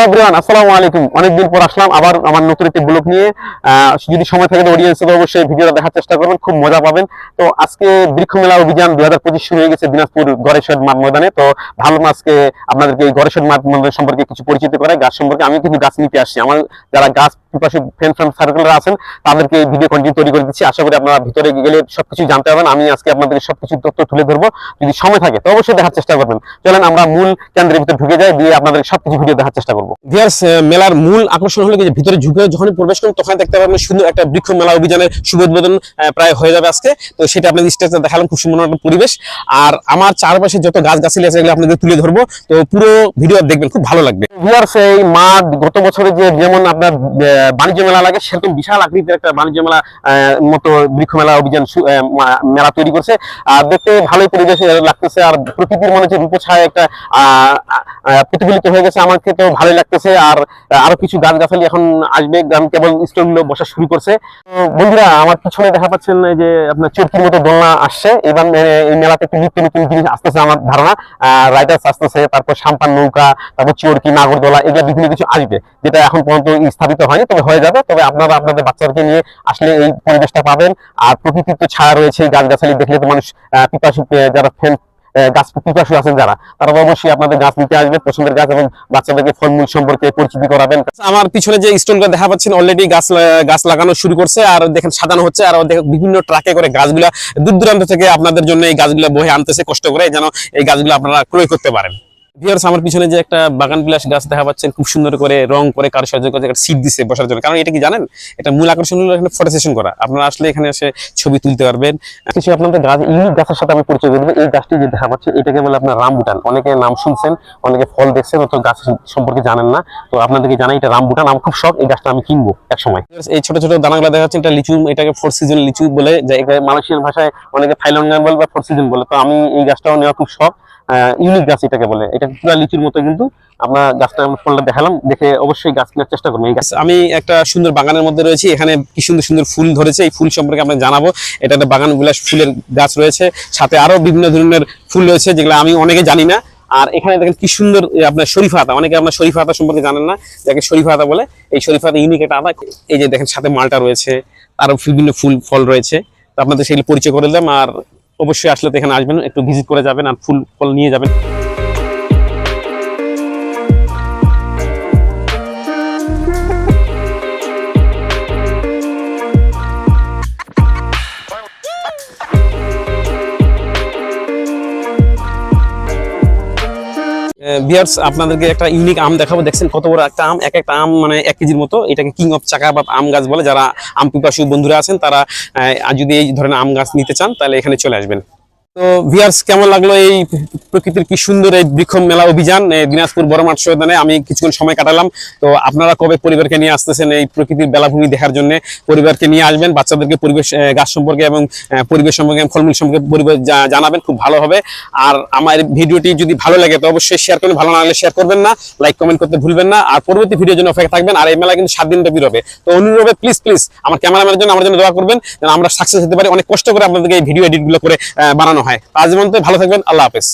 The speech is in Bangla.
এভরিওয়ান, আসসালামু আলাইকুম। অনেকদিন পর আসলাম আবার আমার নতুন একটি ব্লগ নিয়ে। যদি সময় থাকে অডিয়েন্সে তো অবশ্যই ভিডিওটা দেখার চেষ্টা করবেন, খুব মজা পাবেন। তো আজকে বৃক্ষ মেলা অভিযান 2025 শুরু হয়ে গেছে দিনাজপুর গড়েশ্বর মাঠ ময়দানে। তো ভালো আজকে আপনাদেরকে এই গড়েশ্বর মাঠ ময়দান সম্পর্কে কিছু পরিচিত করায়, গাছ সম্পর্কে। আমি কিন্তু গাছ নিতে আসছি, আমার যারা গাছ পিপাসু ফ্রেন্ড সার্কেলরা আছেন তাদেরকে এই ভিডিও কন্টেন্ট তৈরি করে দিচ্ছি। আশা করি আপনারা ভিতরে গেলে সবকিছু জানতে পারবেন। আমি আজকে আপনাদেরকে সবকিছু তথ্য তুলে ধরবো, যদি সময় থাকে তো অবশ্যই দেখার চেষ্টা করবেন। চলেন আমরা মূল কেন্দ্রের ভিতরে ঢুকে যাই, দিয়ে আপনাদের সবকিছু ভিডিও দেখার চেষ্টা করবো। ভিউয়ার্স, মেলার মূল আকর্ষণ হলো যে ভিতরে ঢুকে যখন প্রবেশ করুন তখন দেখতে পাবেন সুন্দর একটা বৃক্ষ মেলা অভিযানের শুভ উদ্বোধন প্রায় হয়ে যাবে আজকে। তো সেটা আপনাদের স্টেজে দেখালাম, খুব সুন্দর একটা পরিবেশ। আর আমার চারপাশে যত গাছগাছালি আছে এগুলো আপনাদের তুলে ধরবো, তো পুরো ভিডিও দেখবেন, খুব ভালো লাগবে। ভিউয়ার্স, এই মাঠ গত বছরে যেমন আপনার বাণিজ্য মেলা লাগে সেরকম বিশাল আকৃতির একটা বাণিজ্য মেলা মতো বৃক্ষ মেলা অভিযান মেলা তৈরি করছে। আর দেখতে ভালোই পরিবেশ লাগতেছে, আর প্রকৃতির মনে হচ্ছে রূপছায়া একটা প্রতিফলিত হয়ে গেছে। আমার ক্ষেত্রেও ভালোই লাগতেছে। আর আরো কিছু গাছগাছালি এখন আসবে, কেবল স্টলগুলো বসা শুরু করছে। বন্ধুরা, আমার পিছনে দেখা পাচ্ছেন যে আপনার চরকির মতো দোলনা আসছে। এবার এই মেলাতে একটু নিত্য নতুন জিনিস আসতেছে আমার ধারণা। রাইডার্স আসতেছে, তারপর সাম্পান নৌকা, তারপর চরকি, নাগরদোলা, এগুলো বিভিন্ন কিছু আসবে, যেটা এখন পর্যন্ত স্থাপিত হয়নি, তবে হয়ে যাবে। তবে আপনারা আপনাদের বাচ্চাদেরকে নিয়ে আসলে এই পরিবেশটা পাবেন। আর প্রকৃতির তো ছায়া রয়েছে, গাছগাছালি দেখলে তো মানুষ পিপাসু, যারা ফ্রেন্ড গাছ পিপাসু আছেন যারা, তারা অবশ্যই আপনাদের গাছ নিতে আসবে, পছন্দের গাছ, এবং বাচ্চাদেরকে ফলমূল সম্পর্কে পরিচিতি করাবেন। আমার পিছনে যে স্টলগুলো দেখা পাচ্ছেন অলরেডি গাছ লাগানো শুরু করছে, আর দেখেন সাজানো হচ্ছে। আর বিভিন্ন ট্রাকে করে গাছগুলা দূর দূরান্ত থেকে আপনাদের জন্য এই গাছগুলা বহে আনতেছে কষ্ট করে, যেন এই গাছগুলো আপনারা ক্রয় করতে পারেন। ভিউয়ার্স, আমার পিছনে যে একটা বাগান বিলাস গাছ দেখা পাচ্ছেন, খুব সুন্দর করে রং করে কারুকার্য করে একটা সিট দিচ্ছে বসার জন্য। কারণ এটা কি জানেন, এটা মূল আকর্ষণ হলো এখানে ফটো সেশন করা। আপনারা আসলে এখানে এসে ছবি তুলতে পারবেন। কিছু আপনাদের গাছ, ইউনিক গাছের সাথে আমি পরিচয় করে দেবো। এই গাছটি যে দেখা পাচ্ছে এটাকে বলে আপনার রামবুটান। অনেকে নাম শুনছেন, অনেকে ফল দেখছেন, অত গাছ সম্পর্কে জানেন না। তো আপনাদেরকে জানাই এটা রামবুটান। আমার খুব শখ, এই গাছটা আমি কিনবো এক সময়। এই ছোট ছোট দানাগুলো দেখা যাচ্ছে, এটা লিচু, এটাকে 4 সিজন লিচু বলে, যে মালয়েশিয়ান ভাষায় অনেকে থাইল্যান্ড বলে বা 4 সিজন বলে। তো আমি এই গাছটাও নেওয়া খুব শখ। ইউনিক গাছ এটাকে বলে, এটা পুরো লিচুর মতো, কিন্তু আমরা গাছটা ফলটা দেখালাম, দেখে অবশ্যই গাছ কেনার চেষ্টা করবো। এই গাছ আমি একটা সুন্দর বাগানের মধ্যে রয়েছি, এখানে কি সুন্দর সুন্দর ফুল ধরেছে। এই ফুল সম্পর্কে আমরা জানাবো। এটা একটা বাগান বিলাস ফুলের গাছ রয়েছে, সাথে আরো বিভিন্ন ধরনের ফুল রয়েছে যেগুলো আমি অনেকে জানি না। আর এখানে দেখেন কি সুন্দর আপনার শরীফা আতা, অনেকে আপনার শরীফা আতা সম্পর্কে জানেন না, যাকে শরীফা আতা বলে। এই শরীফা আতা ইউনিক একটা আতা। এই যে দেখেন সাথে মালটা রয়েছে, আরো বিভিন্ন ফুল ফল রয়েছে। তো আপনাদের সেগুলো পরিচয় করে দিলাম। আর অবশ্যই আসলে তো এখানে আসবেন, একটু ভিজিট করে যাবেন, আর ফুল ফল নিয়ে যাবেন। ভিউয়ার্স, আপনাদেরকে একটা ইউনিক আম দেখাবো। দেখছেন কত বড় একটা আম, একটা আম মানে 1 কেজির মতো। এটাকে কিং অফ চাকা বা আম গাছ বলে। যারা আম পিপাসু বন্ধুরা আছেন তারা যদি এই ধরনের আম গাছ নিতে চান তাহলে এখানে চলে আসবেন। তো ভিউয়ার্স, কেমন লাগলো এই প্রকৃতির কি সুন্দর এই বৃক্ষ মেলা অভিযান দিনাজপুর বড় মাঠ ময়দানে? আমি কিছুক্ষণ সময় কাটালাম। তো আপনারা কবে পরিবারকে নিয়ে আসতেছেন এই প্রকৃতির বেলাভূমি দেখার জন্য? পরিবারকে নিয়ে আসবেন, বাচ্চাদেরকে পরিবেশ গাছ সম্পর্কে এবং পরিবেশ সম্পর্কে, ফলমূল সম্পর্কে পরিবেশ জানাবেন, খুব ভালো হবে। আর আমার ভিডিওটি যদি ভালো লাগে তো অবশ্যই শেয়ার করবেন, ভালো না লাগলে শেয়ার করবেন না, লাইক কমেন্ট করতে ভুলবেন না। আর পরবর্তী ভিডিওর জন্য অপেক্ষা থাকবেন। আর এই মেলা কিন্তু 7 দিন ব্যাপী হবে। তো অনুরোধে প্লিজ আমার ক্যামেরাম্যানের জন্য আমার জন্য দোয়া করবেন, যেন আমরা সাকসেস হতে পারি। অনেক কষ্ট করে আপনাদেরকে এই ভিডিও এডিটগুলো করে বানানো হয়। আজ পর্যন্ত ভালো থাকবেন, আল্লাহ হাফেজ।